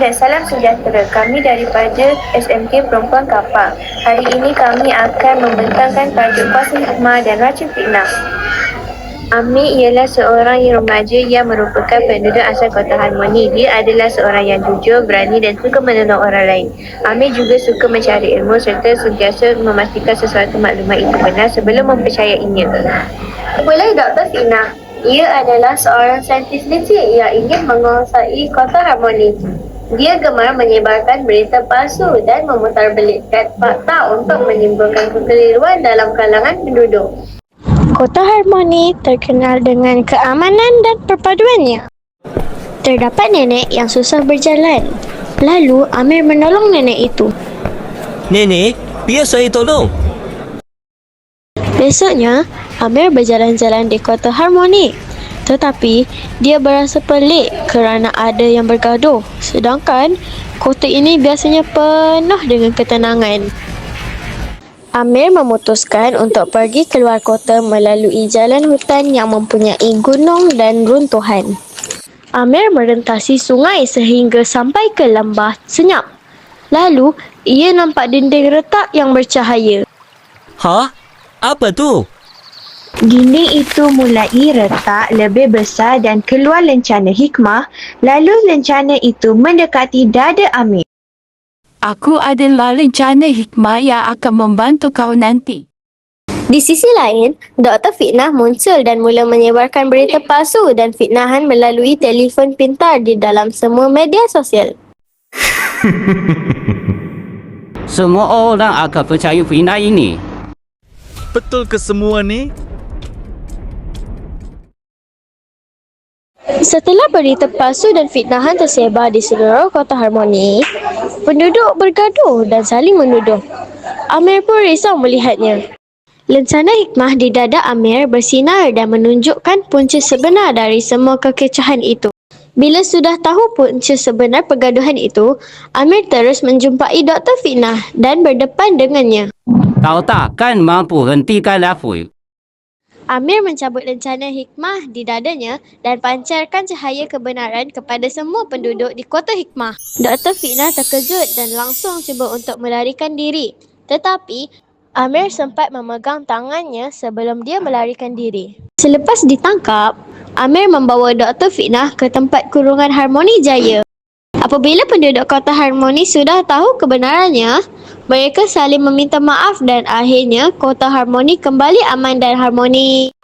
Dan salam sejahtera, kami daripada SMK Perempuan Kapar. Hari ini kami akan membentangkan tajuk kuasa hikmah dan racun fitnah. Amir ialah seorang remaja yang merupakan penduduk asal Kota Harmoni. Dia adalah seorang yang jujur, berani dan suka menolong orang lain. Amir juga suka mencari ilmu serta sentiasa memastikan sesuatu maklumat itu benar sebelum mempercayainya. Mulai Dr. Fina. Ia adalah seorang saintis licik yang ingin menguasai Kota Harmoni. Dia gemar menyebarkan berita palsu dan memutarbelitkan fakta untuk menimbulkan kekeliruan dalam kalangan penduduk. Kota Harmoni terkenal dengan keamanan dan perpaduannya. Terdapat nenek yang susah berjalan. Lalu Amir menolong nenek itu. Nenek, biar saya tolong. Besoknya, Amir berjalan-jalan di Kota Harmoni. Tetapi, dia berasa pelik kerana ada yang bergaduh. Sedangkan, kota ini biasanya penuh dengan ketenangan. Amir memutuskan untuk pergi keluar kota melalui jalan hutan yang mempunyai gunung dan runtuhan. Amir merentasi sungai sehingga sampai ke lembah senyap. Lalu, ia nampak dinding retak yang bercahaya. Ha? Apa tu? Dinding itu mulai retak lebih besar dan keluar lencana hikmah, lalu lencana itu mendekati dada Amir. Aku adalah rencana hikmah yang akan membantu kau nanti. Di sisi lain, Dr. Fitnah muncul dan mula menyebarkan berita palsu dan fitnahan melalui telefon pintar di dalam semua media sosial. Semua orang akan percaya fitnah ini. Betul ke semua ni? Setelah berita palsu dan fitnahan tersebar di seluruh Kota Harmoni, penduduk bergaduh dan saling menuduh. Amir pun risau melihatnya. Lencana hikmah di dada Amir bersinar dan menunjukkan punca sebenar dari semua kekecohan itu. Bila sudah tahu punca sebenar pergaduhan itu, Amir terus menjumpai Dr. Fitnah dan berdepan dengannya. Kau takkan mampu hentikan aku. Amir mencabut lencana hikmah di dadanya dan pancarkan cahaya kebenaran kepada semua penduduk di Kota Hikmah. Dr. Fitnah terkejut dan langsung cuba untuk melarikan diri. Tetapi, Amir sempat memegang tangannya sebelum dia melarikan diri. Selepas ditangkap, Amir membawa Dr. Fitnah ke tempat kurungan Harmoni Jaya. Apabila penduduk Kota Harmoni sudah tahu kebenarannya, mereka saling meminta maaf dan akhirnya Kota Harmoni kembali aman dan harmoni.